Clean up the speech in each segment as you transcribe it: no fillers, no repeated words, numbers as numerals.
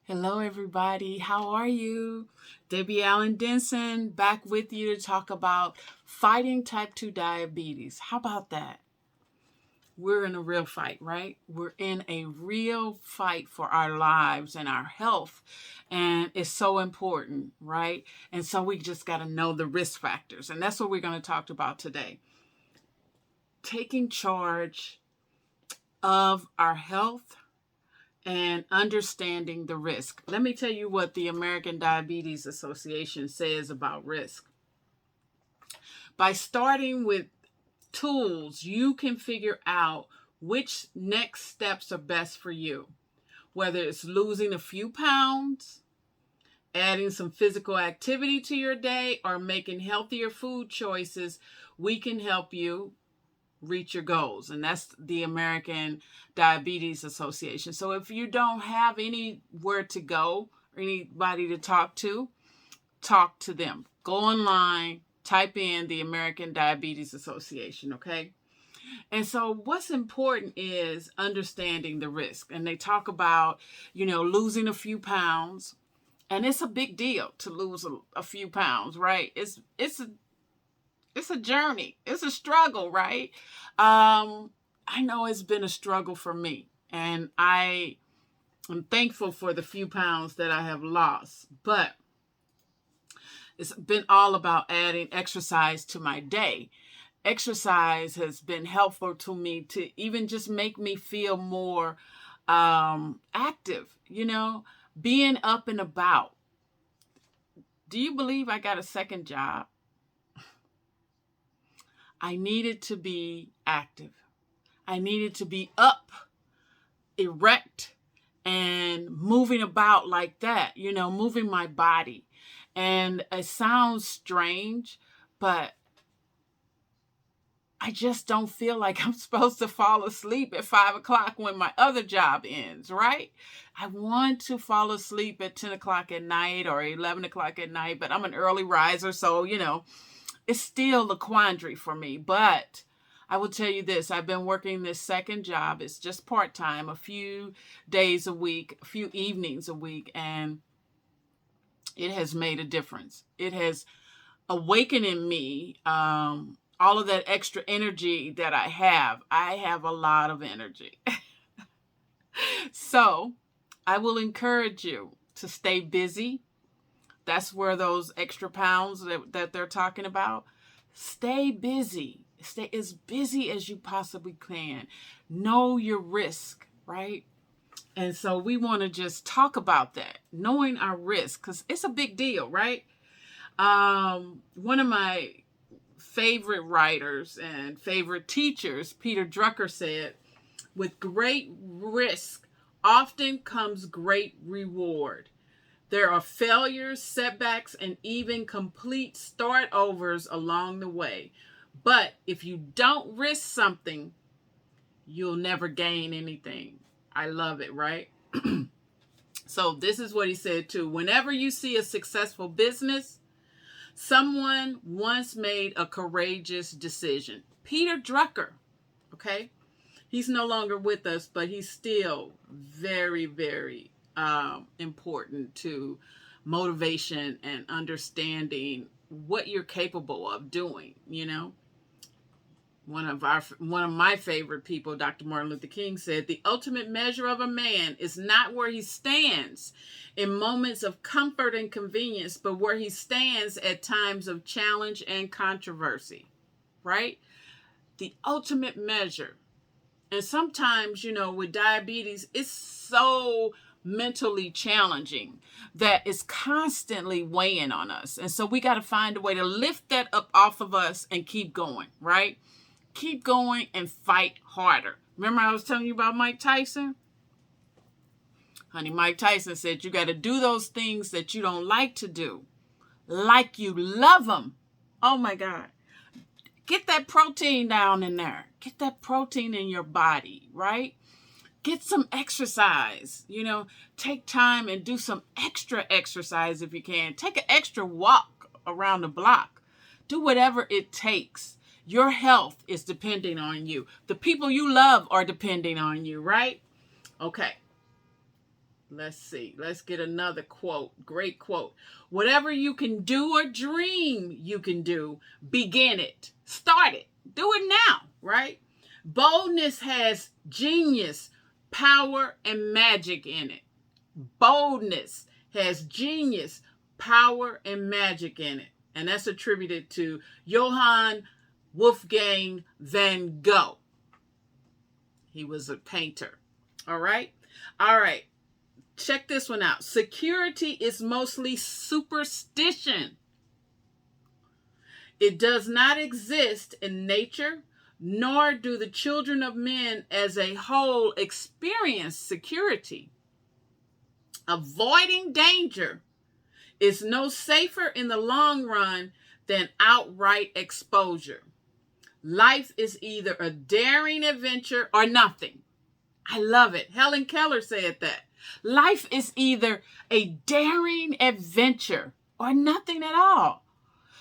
Hello, everybody. How are you? Debbie Allen-Denson back with you to talk about fighting type 2 diabetes. How about that? We're in a real fight, right? We're in a real fight for our lives and our health. And it's so important, right? And so we just got to know the risk factors. And that's what we're going to talk about today. Taking charge of our health and understanding the risk. Let me tell you what the American Diabetes Association says about risk. By starting with tools, you can figure out which next steps are best for you. Whether it's losing a few pounds, adding some physical activity to your day, or making healthier food choices, we can help you reach your goals. And that's the American Diabetes Association. So if you don't have anywhere to go or anybody to talk to them. Go online, type in the American Diabetes Association, okay? And so what's important is understanding the risk. And they talk about, losing a few pounds. And it's a big deal to lose a few pounds, right? It's a journey. It's a struggle, right? I know it's been a struggle for me, and I am thankful for the few pounds that I have lost, but it's been all about adding exercise to my day. Exercise has been helpful to me to even just make me feel more active, being up and about. Do you believe I got a second job? I needed to be active. I needed to be up, erect, and moving about like that, moving my body. And it sounds strange, but I just don't feel like I'm supposed to fall asleep at 5 o'clock when my other job ends, right? I want to fall asleep at 10 o'clock at night or 11 o'clock at night, but I'm an early riser, so, it's still a quandary for me. But I will tell you this, I've been working this second job. It's just part-time, a few days a week, a few evenings a week, and it has made a difference. It has awakened in me all of that extra energy that I have. I have a lot of energy. So I will encourage you to stay busy. That's where those extra pounds that they're talking about. Stay busy. Stay as busy as you possibly can. Know your risk, right? And so we want to just talk about that, knowing our risk, because it's a big deal, right? One of my favorite writers and favorite teachers, Peter Drucker, said, with great risk often comes great reward. There are failures, setbacks, and even complete start-overs along the way. But if you don't risk something, you'll never gain anything. I love it, right? So this is what he said too. Whenever you see a successful business, someone once made a courageous decision. Peter Drucker, okay? He's no longer with us, but he's still very, very important to motivation and understanding what you're capable of doing, One of my favorite people, Dr. Martin Luther King, said, the ultimate measure of a man is not where he stands in moments of comfort and convenience, but where he stands at times of challenge and controversy, right? The ultimate measure. And sometimes, with diabetes, it's so mentally challenging that it's constantly weighing on us. And so we got to find a way to lift that up off of us and keep going, right? Keep going and fight harder. Remember I was telling you about Mike Tyson? Honey, Mike Tyson said you got to do those things that you don't like to do, like you love them. Oh my God. Get that protein down in there. Get that protein in your body, right? Get some exercise, take time and do some extra exercise if you can. Take an extra walk around the block. Do whatever it takes. Your health is depending on you. The people you love are depending on you, right? Okay. Let's see. Let's get another quote. Great quote. Whatever you can do or dream you can do, begin it. Start it. Do it now, right? Boldness has genius, power, and magic in it. Boldness has genius, power, and magic in it. And that's attributed to Johann Wolfgang van Gogh. He was a painter. All right? All right. Check this one out. Security is mostly superstition. It does not exist in nature, nor do the children of men as a whole experience security. Avoiding danger is no safer in the long run than outright exposure. Life is either a daring adventure or nothing. I love it. Helen Keller said that. Life is either a daring adventure or nothing at all.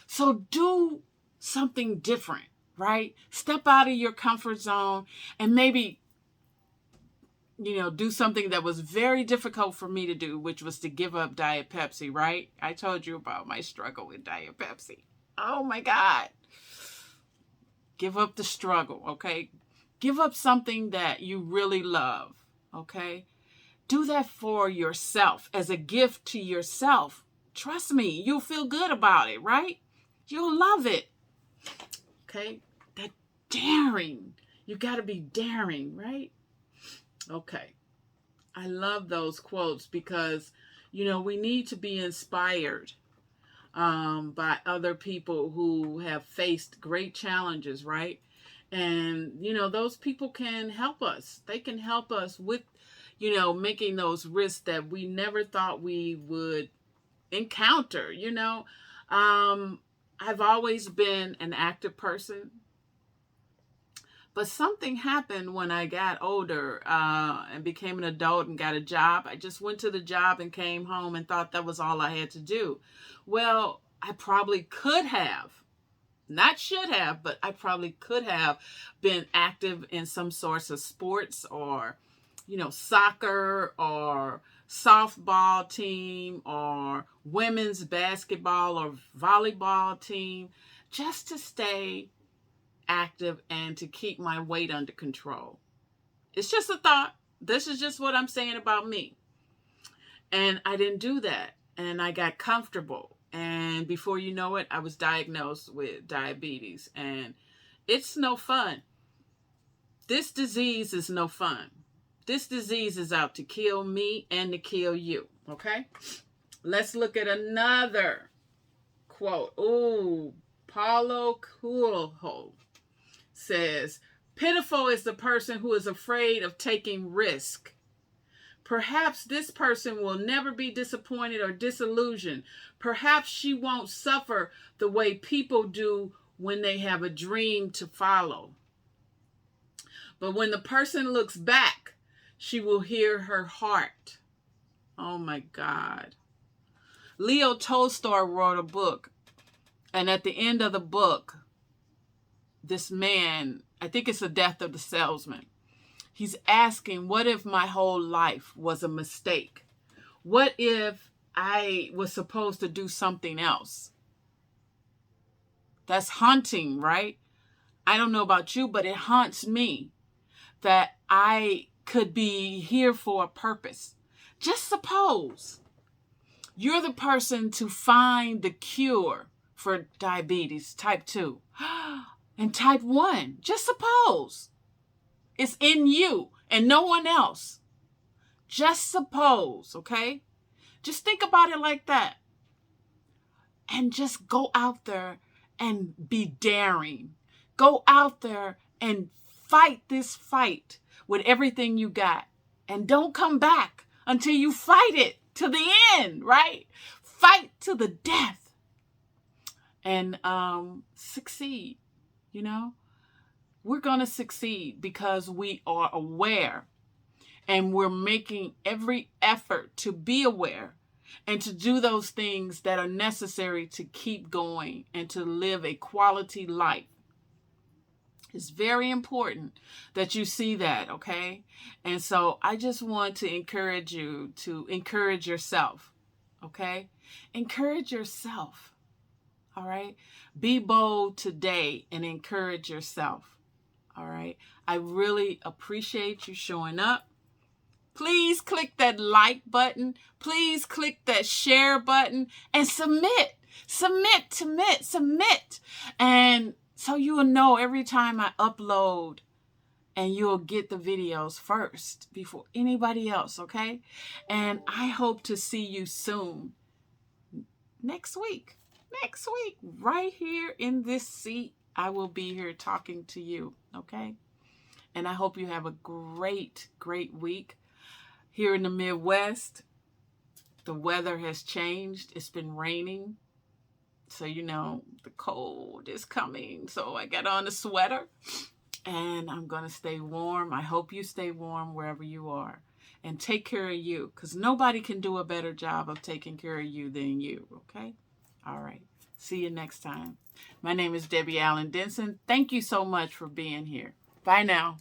So do something different, right? Step out of your comfort zone and maybe, do something that was very difficult for me to do, which was to give up Diet Pepsi, right? I told you about my struggle with Diet Pepsi. Oh my God. Give up the struggle, okay? Give up something that you really love, okay? Do that for yourself as a gift to yourself. Trust me, you'll feel good about it, right? You'll love it, okay? That daring. You got to be daring, right? Okay. I love those quotes because, we need to be inspired by other people who have faced great challenges, right? And, those people can help us. They can help us with, making those risks that we never thought we would encounter, I've always been an active person. But something happened when I got older and became an adult and got a job. I just went to the job and came home and thought that was all I had to do. Well, I probably could have, not should have, but I probably could have been active in some sorts of sports or, soccer or softball team or women's basketball or volleyball team, just to stay active and to keep my weight under control. It's just a thought. This is just what I'm saying about me. And I didn't do that. And I got comfortable. And before you know it, I was diagnosed with diabetes. And it's no fun. This disease is no fun. This disease is out to kill me and to kill you. Okay? Let's look at another quote. Ooh, Paulo Coelho says, pitiful is the person who is afraid of taking risk. Perhaps this person will never be disappointed or disillusioned. Perhaps she won't suffer the way people do when they have a dream to follow. But when the person looks back, she will hear her heart. Oh my God. Leo Tolstoy wrote a book, and at the end of the book, this man, I think it's The Death of the Salesman, he's asking, what if my whole life was a mistake? What if I was supposed to do something else? That's haunting, right? I don't know about you, but it haunts me that I could be here for a purpose. Just suppose you're the person to find the cure for diabetes type 2 and type 1. Just suppose it's in you and no one else. Just suppose, okay? Just think about it like that. And just go out there and be daring. Go out there and fight this fight with everything you got. And don't come back until you fight it to the end, right? Fight to the death. And succeed, We're going to succeed because we are aware. And we're making every effort to be aware and to do those things that are necessary to keep going and to live a quality life. It's very important that you see that, okay? And so I just want to encourage you to encourage yourself, okay? Encourage yourself, all right? Be bold today and encourage yourself, all right? I really appreciate you showing up. Please click that like button. Please click that share button and submit. Submit. And so you will know every time I upload, and you'll get the videos first before anybody else, okay? And I hope to see you soon. Next week, right here in this seat, I will be here talking to you, okay? And I hope you have a great week. Here in the Midwest, the weather has changed. It's been raining. So, the cold is coming. So I got on a sweater and I'm going to stay warm. I hope you stay warm wherever you are. And take care of you, because nobody can do a better job of taking care of you than you, okay? All right. See you next time. My name is Debbie Allen-Denson. Thank you so much for being here. Bye now.